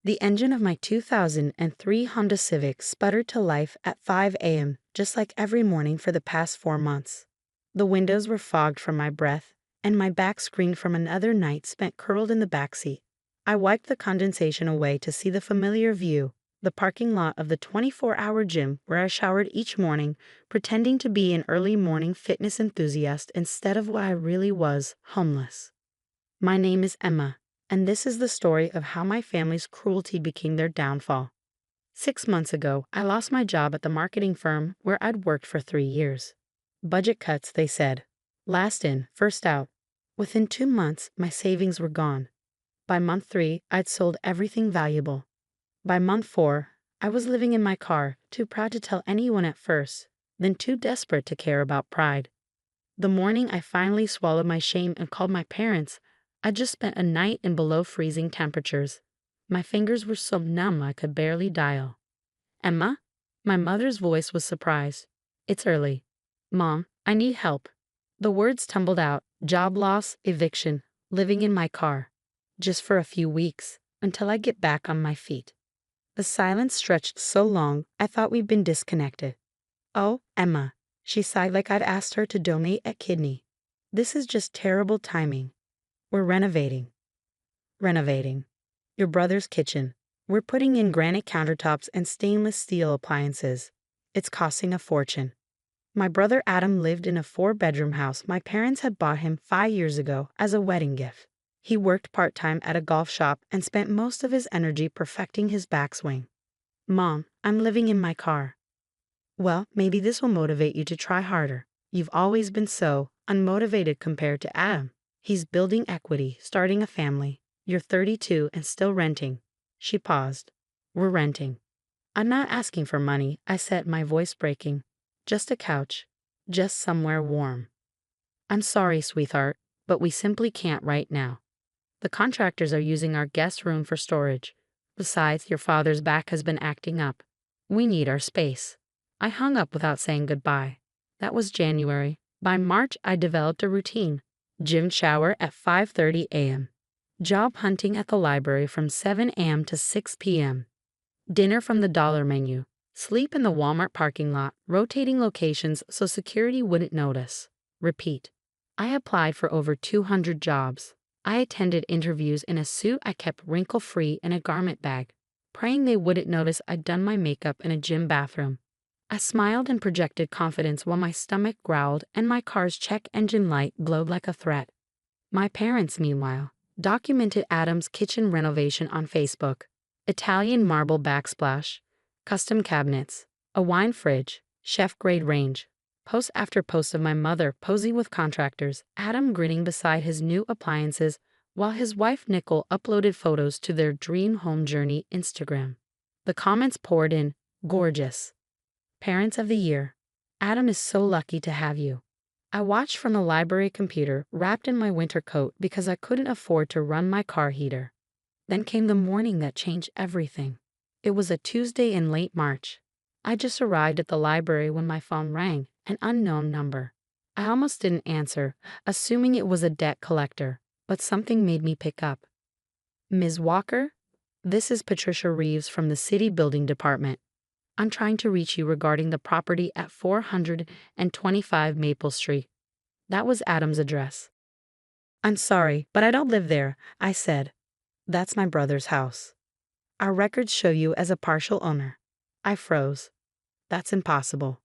The engine of my 2003 Honda Civic sputtered to life at 5 a.m., just like every morning for the past 4 months. The windows were fogged from my breath, and my back screened from another night spent curled in the backseat. I wiped the condensation away to see the familiar view, the parking lot of the 24-hour gym where I showered each morning, pretending to be an early morning fitness enthusiast instead of what I really was, homeless. My name is Emma, and this is the story of how my family's cruelty became their downfall. 6 months ago, I lost my job at the marketing firm where I'd worked for 3 years. Budget cuts, they said. Last in, first out. Within 2 months, my savings were gone. By month 3, I'd sold everything valuable. By month 4, I was living in my car, too proud to tell anyone at first, then too desperate to care about pride. The morning I finally swallowed my shame and called my parents, I just spent a night in below freezing temperatures. My fingers were so numb I could barely dial. Emma? My mother's voice was surprised. It's early. Mom, I need help. The words tumbled out, job loss, eviction, living in my car. Just for a few weeks, until I get back on my feet. The silence stretched so long, I thought we'd been disconnected. Oh, Emma. She sighed like I'd asked her to donate a kidney. This is just terrible timing. We're renovating. Renovating. Your brother's kitchen. We're putting in granite countertops and stainless steel appliances. It's costing a fortune. My brother Adam lived in a 4-bedroom house my parents had bought him 5 years ago as a wedding gift. He worked part-time at a golf shop and spent most of his energy perfecting his backswing. Mom, I'm living in my car. Well, maybe this will motivate you to try harder. You've always been so unmotivated compared to Adam. He's building equity, starting a family. You're 32 and still renting. She paused. We're renting. I'm not asking for money, I said, my voice breaking. Just a couch. Just somewhere warm. I'm sorry, sweetheart, but we simply can't right now. The contractors are using our guest room for storage. Besides, your father's back has been acting up. We need our space. I hung up without saying goodbye. That was January. By March, I developed a routine. Gym shower at 5:30 a.m. Job hunting at the library from 7 a.m. to 6 p.m. Dinner from the dollar menu. Sleep in the Walmart parking lot, rotating locations so security wouldn't notice. Repeat. I applied for over 200 jobs. I attended interviews in a suit I kept wrinkle-free in a garment bag, praying they wouldn't notice I'd done my makeup in a gym bathroom. I smiled and projected confidence while my stomach growled and my car's check engine light glowed like a threat. My parents, meanwhile, documented Adam's kitchen renovation on Facebook. Italian marble backsplash, custom cabinets, a wine fridge, chef-grade range. Post after post of my mother posing with contractors, Adam grinning beside his new appliances, while his wife Nicole uploaded photos to their dream home journey Instagram. The comments poured in, gorgeous. Parents of the year. Adam is so lucky to have you. I watched from the library computer, wrapped in my winter coat because I couldn't afford to run my car heater. Then came the morning that changed everything. It was a Tuesday in late March. I just arrived at the library when my phone rang, an unknown number. I almost didn't answer, assuming it was a debt collector, but something made me pick up. Ms. Walker? This is Patricia Reeves from the City Building Department. I'm trying to reach you regarding the property at 425 Maple Street. That was Adam's address. I'm sorry, but I don't live there, I said. That's my brother's house. Our records show you as a partial owner. I froze. That's impossible.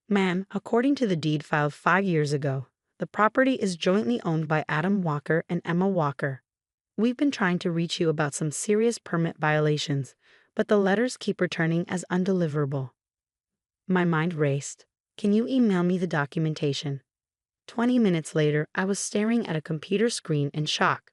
Ma'am, according to the deed filed 5 years ago, the property is jointly owned by Adam Walker and Emma Walker. We've been trying to reach you about some serious permit violations, but the letters keep returning as undeliverable. My mind raced. Can you email me the documentation? 20 minutes later, I was staring at a computer screen in shock.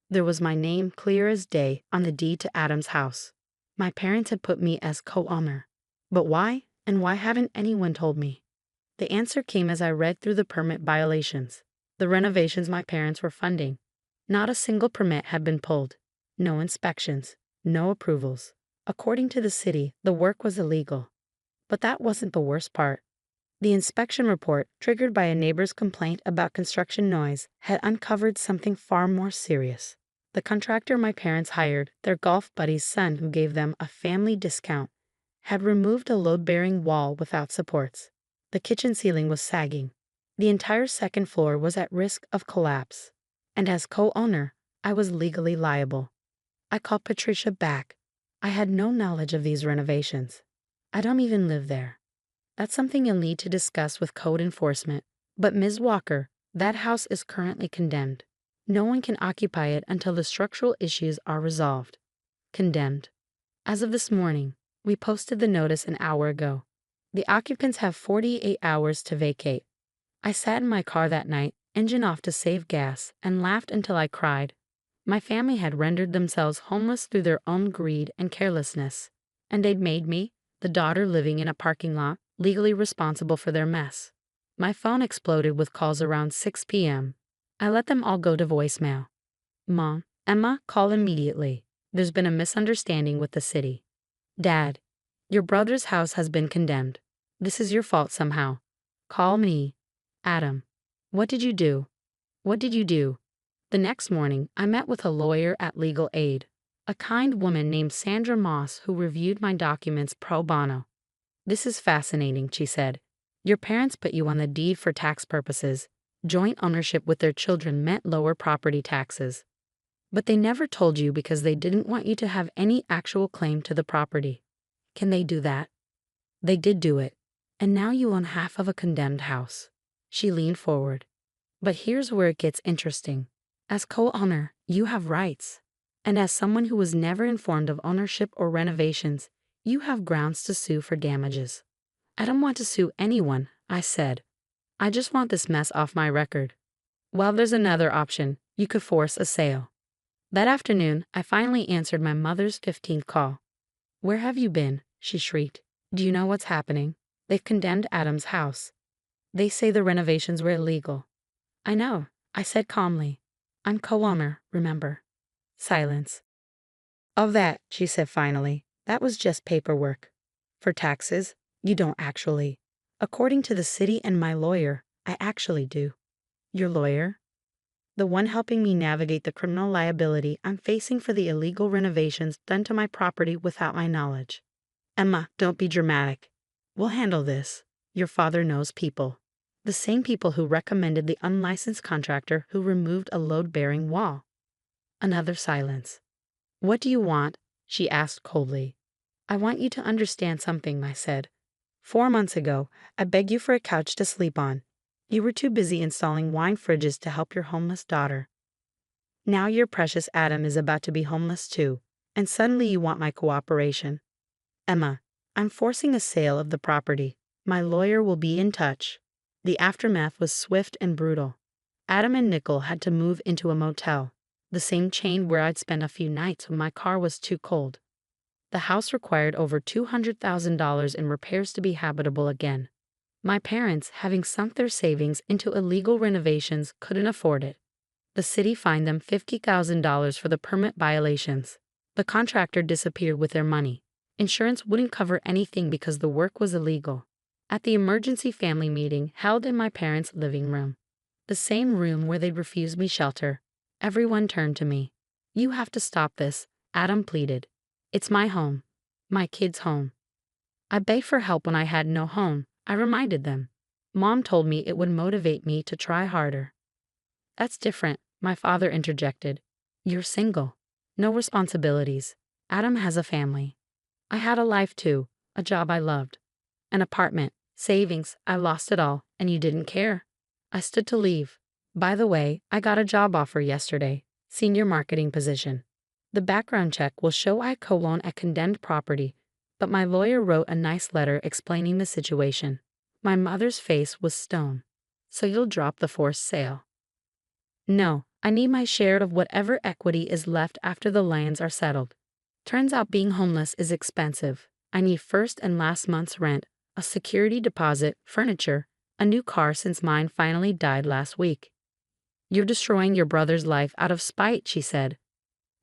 There was my name clear as day on the deed to Adam's house. My parents had put me as co-owner. But why? And why hadn't anyone told me? The answer came as I read through the permit violations. The renovations my parents were funding. Not a single permit had been pulled. No inspections. No approvals. According to the city, the work was illegal. But that wasn't the worst part. The inspection report, triggered by a neighbor's complaint about construction noise, had uncovered something far more serious. The contractor my parents hired, their golf buddy's son who gave them a family discount, had removed a load-bearing wall without supports. The kitchen ceiling was sagging. The entire second floor was at risk of collapse. And as co-owner, I was legally liable. I called Patricia back. I had no knowledge of these renovations. I don't even live there. That's something you'll need to discuss with code enforcement. But Ms. Walker, that house is currently condemned. No one can occupy it until the structural issues are resolved. Condemned. As of this morning, we posted the notice an hour ago. The occupants have 48 hours to vacate. I sat in my car that night, engine off to save gas, and laughed until I cried. My family had rendered themselves homeless through their own greed and carelessness, and they'd made me, the daughter living in a parking lot, legally responsible for their mess. My phone exploded with calls around 6 p.m. I let them all go to voicemail. Mom, Emma, call immediately. There's been a misunderstanding with the city. Dad, your brother's house has been condemned. This is your fault somehow. Call me. Adam, what did you do? What did you do? The next morning, I met with a lawyer at Legal Aid, a kind woman named Sandra Moss who reviewed my documents pro bono. This is fascinating, she said. Your parents put you on the deed for tax purposes. Joint ownership with their children meant lower property taxes. But they never told you because they didn't want you to have any actual claim to the property. Can they do that? They did do it. And now you own half of a condemned house. She leaned forward. But here's where it gets interesting. As co-owner, you have rights. And as someone who was never informed of ownership or renovations, you have grounds to sue for damages. I don't want to sue anyone, I said. I just want this mess off my record. Well, there's another option. You could force a sale. That afternoon, I finally answered my mother's 15th call. Where have you been? She shrieked. Do you know what's happening? They've condemned Adam's house. They say the renovations were illegal. I know, I said calmly. I'm co-owner, remember. Silence. Of that, she said finally, that was just paperwork. For taxes, you don't actually. According to the city and my lawyer, I actually do. Your lawyer? The one helping me navigate the criminal liability I'm facing for the illegal renovations done to my property without my knowledge. Emma, don't be dramatic. We'll handle this. Your father knows people. The same people who recommended the unlicensed contractor who removed a load-bearing wall. Another silence. What do you want? She asked coldly. I want you to understand something, I said. 4 months ago, I begged you for a couch to sleep on. You were too busy installing wine fridges to help your homeless daughter. Now your precious Adam is about to be homeless too, and suddenly you want my cooperation. Emma, I'm forcing a sale of the property. My lawyer will be in touch. The aftermath was swift and brutal. Adam and Nicole had to move into a motel, the same chain where I'd spent a few nights when my car was too cold. The house required over $200,000 in repairs to be habitable again. My parents, having sunk their savings into illegal renovations, couldn't afford it. The city fined them $50,000 for the permit violations. The contractor disappeared with their money. Insurance wouldn't cover anything because the work was illegal. At the emergency family meeting held in my parents' living room, the same room where they'd refused me shelter, everyone turned to me. You have to stop this, Adam pleaded. It's my home. My kids' home. I begged for help when I had no home, I reminded them. Mom told me it would motivate me to try harder. That's different, my father interjected. You're single. No responsibilities. Adam has a family. I had a life too, a job I loved. An apartment, savings, I lost it all, and you didn't care. I stood to leave. By the way, I got a job offer yesterday, senior marketing position. The background check will show I co-own a condemned property, but my lawyer wrote a nice letter explaining the situation. My mother's face was stone. So you'll drop the forced sale? No, I need my share of whatever equity is left after the lands are settled. Turns out being homeless is expensive. I need first and last month's rent, a security deposit, furniture, a new car since mine finally died last week. You're destroying your brother's life out of spite, she said.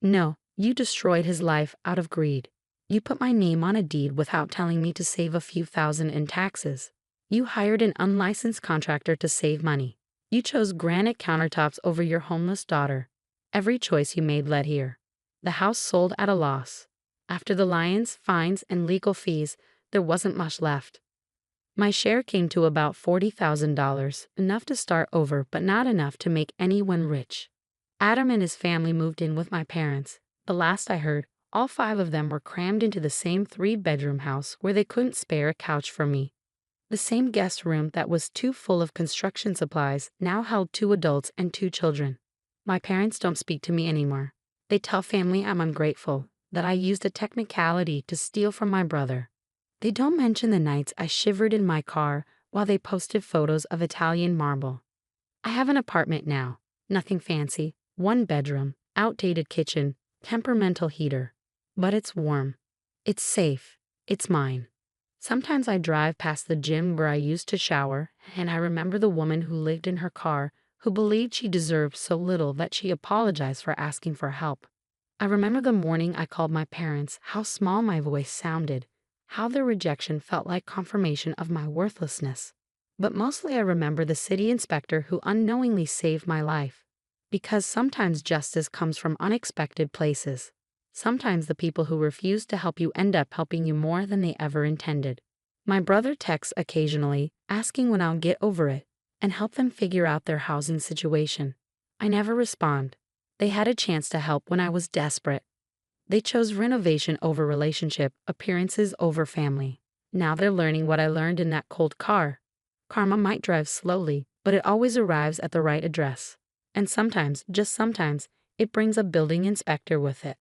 No, you destroyed his life out of greed. You put my name on a deed without telling me to save a few thousand in taxes. You hired an unlicensed contractor to save money. You chose granite countertops over your homeless daughter. Every choice you made led here. The house sold at a loss. After the liens, fines, and legal fees, there wasn't much left. My share came to about $40,000, enough to start over, but not enough to make anyone rich. Adam and his family moved in with my parents. The last I heard, all five of them were crammed into the same three-bedroom house where they couldn't spare a couch for me. The same guest room that was too full of construction supplies now held two adults and two children. My parents don't speak to me anymore. They tell family I'm ungrateful, that I used a technicality to steal from my brother. They don't mention the nights I shivered in my car while they posted photos of Italian marble. I have an apartment now, nothing fancy, one bedroom, outdated kitchen, temperamental heater. But it's warm. It's safe. It's mine. Sometimes I drive past the gym where I used to shower, and I remember the woman who lived in her car, who believed she deserved so little that she apologized for asking for help. I remember the morning I called my parents, how small my voice sounded, how their rejection felt like confirmation of my worthlessness. But mostly I remember the city inspector who unknowingly saved my life. Because sometimes justice comes from unexpected places. Sometimes the people who refuse to help you end up helping you more than they ever intended. My brother texts occasionally, asking when I'll get over it and help them figure out their housing situation. I never respond. They had a chance to help when I was desperate. They chose renovation over relationship, appearances over family. Now they're learning what I learned in that cold car. Karma might drive slowly, but it always arrives at the right address. And sometimes, just sometimes, it brings a building inspector with it.